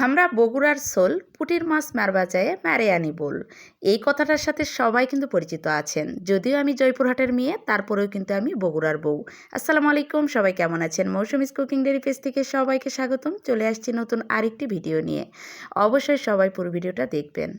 আমরা বগুড়ার সোল পুঁটির মাছ মারবা যায় মারে আনি বল। এই কথাটার সাথে সবাই কিন্তু পরিচিত আছেন। যদিও আমি জয়পুরহাটের মেয়ে, তারপরেও কিন্তু আমি বগুড়ার বউ। আসসালামু আলাইকুম, সবাই কেমন আছেন? মৌসুমিস কুকিং ডেরি পেজ থেকে সবাইকে স্বাগতম। চলে আসছি নতুন আরেকটি ভিডিও নিয়ে। অবশ্যই সবাই পুরো ভিডিওটা দেখবেন।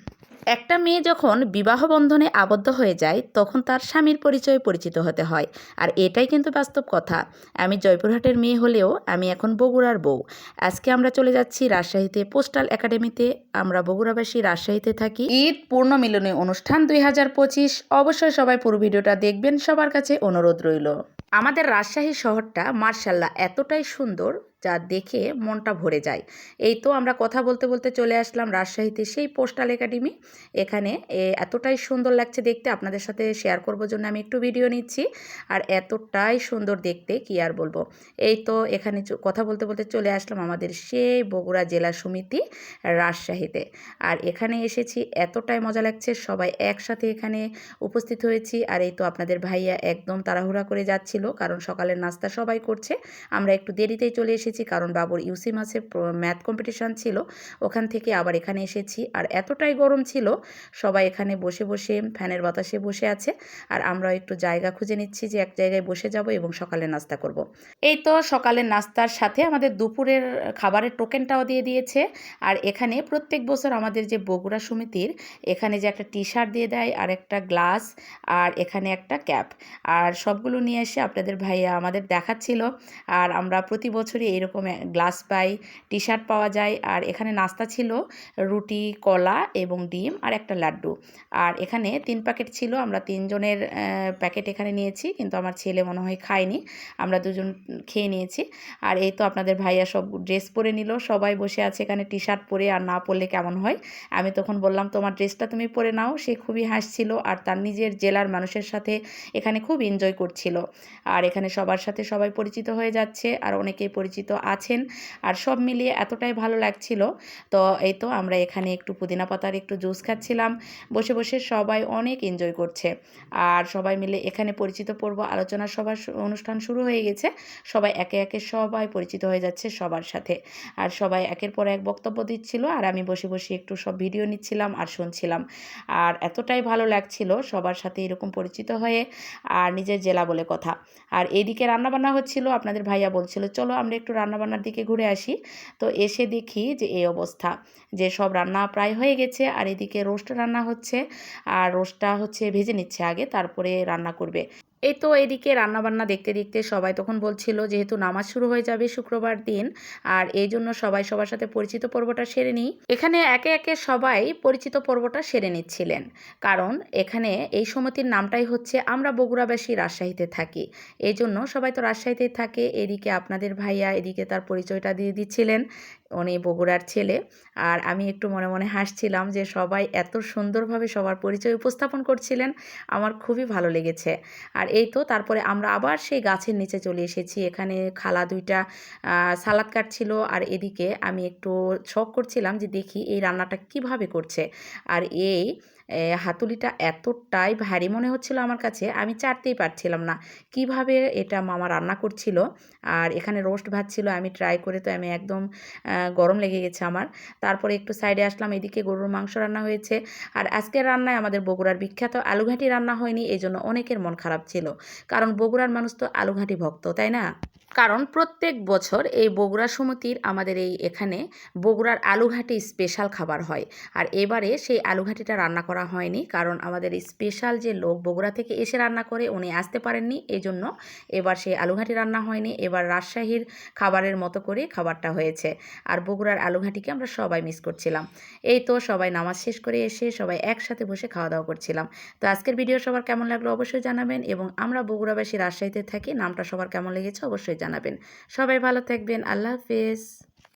একটা মেয়ে যখন বিবাহ বন্ধনে আবদ্ধ হয়ে যায় তখন তার স্বামীর পরিচয়ে পরিচিত হতে হয়, আর এটাই কিন্তু বাস্তব কথা। আমি জয়পুরহাটের মেয়ে হলেও আমি এখন বগুড়ার বউ। আজকে আমরা চলে যাচ্ছি রাজশাহীতে পোস্টাল একাডেমিতে। আমরা বগুড়াবাসী রাজশাহীতে থাকি। ঈদ পূর্ণ মিলনী অনুষ্ঠান 2025। অবশ্যই সবাই পুরো ভিডিওটা দেখবেন, সবার কাছে অনুরোধ রইল। আমাদের রাজশাহী শহরটা মার্শাল্লাহ এতটাই সুন্দর যা দেখে মনটা ভরে যায়। এই তো আমরা কথা বলতে বলতে চলে আসলাম রাজশাহীতে সেই পোস্টাল একাডেমি। এখানে এতটাই সুন্দর লাগছে দেখতে, আপনাদের সাথে শেয়ার করবার জন্য আমি একটু ভিডিও নিচ্ছি। আর এতটাই সুন্দর দেখতে কি আর বলবো। এই তো এখানে কথা বলতে বলতে চলে আসলাম আমাদের সেই বগুড়া জেলা সমিতি রাজশাহীতে। আর এখানে এসেছি, এতটাই মজা লাগছে, সবাই একসাথে এখানে উপস্থিত হয়েছি। আর এই তো আপনাদের ভাইয়া একদম তাড়াহুড়া করে যাচ্ছিল, কারণ সকালের নাস্তা সবাই করছে। আমরা একটু দেরিতেই চলে এসেছি কারণ বাবুর ইউসি মাসে ম্যাথ কম্পিটিশান ছিল, ওখান থেকে আবার এখানে এসেছি। আর এতটাই গরম ছিল, সবাই এখানে বসে বসে ফ্যানের বাতাসে বসে আছে। আর আমরা একটু জায়গা খুঁজে নিচ্ছি যে এক জায়গায় বসে যাব এবং সকালে নাস্তা করব। এই তো সকালের নাস্তার সাথে আমাদের দুপুরের খাবারের টোকেনটাও দিয়ে দিয়েছে। আর এখানে প্রত্যেক বছর আমাদের যে বগুড়া সমিতির এখানে যে একটা টি শার্ট দিয়ে দেয়, আর একটা গ্লাস, আর এখানে একটা ক্যাপ, আর সবগুলো নিয়ে এসে আপনাদের ভাইয়া আমাদের দেখাচ্ছিল। আর আমরা প্রতি বছরই এরকম গ্লাস পাই, টি শার্ট পাওয়া যায়। আর এখানে নাস্তা ছিল রুটি, কলা এবং ডিম আর একটা লাড্ডু। আর এখানে 3 প্যাকেট ছিল, আমরা 3 জনের প্যাকেট এখানে নিয়েছি, কিন্তু আমার ছেলে মনে হয় খায়নি, আমরা দুজন খেয়ে নিয়েছি। আর এই তো আপনাদের ভাইয়া সব ড্রেস পরে নিল, সবাই বসে আছে এখানে টি শার্ট পরে, আর না পরলে কেমন হয়। আমি তখন বললাম তোমার ড্রেসটা তুমি পরে নাও। সে খুবই হাসছিল আর তার নিজের জেলার মানুষের সাথে এখানে খুব এনজয় করছিল। আর এখানে সবার সাথে সবাই পরিচিত হয়ে যাচ্ছে, আর অনেকেই পরিচিত আছেন। আর সব মিলিয়ে এতটাই ভালো লাগছিল। তো এই তো আমরা এখানে একটু পুদিনা পাতার একটু জুস খাচ্ছিলাম বসে বসে, সবাই অনেক এনজয় করছে। আর সবাই মিলে এখানে পরিচিত পর্ব আলোচনা সবার অনুষ্ঠান শুরু হয়ে গেছে। সবাই একে একে সবাই পরিচিত হয়ে যাচ্ছে সবার সাথে। আর সবাই একের পর এক বক্তব্য দিচ্ছিল, আর আমি বসে বসে একটু সব ভিডিও নিচ্ছিলাম আর শুনছিলাম। আর এতটাই ভালো লাগছিল সবার সাথে এরকম পরিচিত হয়ে, আর নিজের জেলা বলে কথা। আর এইদিকে রান্নাবান্না হচ্ছিল, আপনাদের ভাইয়া বলছিল চলো আমরা একটু রান্নাবান্নার দিকে ঘুরে আসি। তো এসে দেখি যে এই অবস্থা, যে সব রান্না প্রায় হয়ে গেছে। আর এদিকে রোস্ট রান্না হচ্ছে, আর রোস্টটা হচ্ছে ভেজে নিচ্ছে আগে, তারপরে রান্না করবে। এই তো এদিকে রান্নাবান্না দেখতে দেখতে সবাই তখন বলছিল যেহেতু নামাজ শুরু হয়ে যাবে শুক্রবার দিন, আর এই জন্য সবাই সবার সাথে পরিচিত পর্বটা সেরে নিই। এখানে একে একে সবাই পরিচিত পর্বটা সেরে নিচ্ছিলেন, কারণ এখানে এই সমিতির নামটাই হচ্ছে আমরা বগুড়াবাসী রাজশাহীতে থাকি। এই জন্য সবাই তো রাজশাহীতেই থাকে। এদিকে আপনাদের ভাইয়া এদিকে তার পরিচয়টা দিয়ে দিচ্ছিলেন, উনি বগুড়ার ছেলে। আর আমি একটু মনে মনে হাসছিলাম যে সবাই এত সুন্দরভাবে সবার পরিচয় উপস্থাপন করছিলেন, আমার খুবই ভালো লেগেছে। আর এই তো তারপরে আমরা আবার সেই গাছের নিচে চলে এসেছি। এখানে খালা দুইটা সালাদ কাটছিল, আর এদিকে আমি একটু শখ করছিলাম যে দেখি এই রান্নাটা কিভাবে করছে। আর এই হাতুড়িটা এতটাই ভারী মনে হচ্ছিল আমার কাছে, আমি চাটতেই পারছিলাম না কিভাবে এটা মামা রান্না করছিল। আর এখানে রোস্ট ভাত ছিল, আমি ট্রাই করে তো আমি একদম গরম লেগে গেছে আমার। তারপরে একটু সাইডে আসলাম, এদিকে গরুর মাংস রান্না হয়েছে। আর আজকের রান্নায় আমাদের বগুড়ার বিখ্যাত আলুঘাটি রান্না হয়নি, এই জন্য অনেকের মন খারাপ ছিল, কারণ বগুড়ার মানুষ তো আলুঘাটি ভক্ত, তাই না? কারণ প্রত্যেক বছর এই বগুড়া সমিতির আমাদের এখানে বগুড়ার আলুঘাটি স্পেশাল খাবার হয়। আর এবারে সেই আলুঘাটিটা রান্না করা হয়নি, কারণ আমাদের এই স্পেশাল যে লোক বগুড়া থেকে এসে রান্না করে উনি আসতে পারেননি, এই জন্য এবার সেই আলুঘাটি রান্না হয়নি। এবার রাজশাহীর খাবারের মতো করে খাবারটা হয়েছে। আর বগুড়ার আলুঘাটিকে আমরা সবাই মিস করছিলাম। এই তো সবাই নামাজ শেষ করে এসে সবাই একসাথে বসে খাওয়া দাওয়া করছিলাম। তো আজকের ভিডিও সবার কেমন লাগলো অবশ্যই জানাবেন, এবং আমরা বগুড়াবাসী রাজশাহীতে থাকি নামটা সবার কেমন লেগেছে অবশ্যই জানাবেন। সবাই ভালো থাকবেন, আল্লাহ হাফেজ।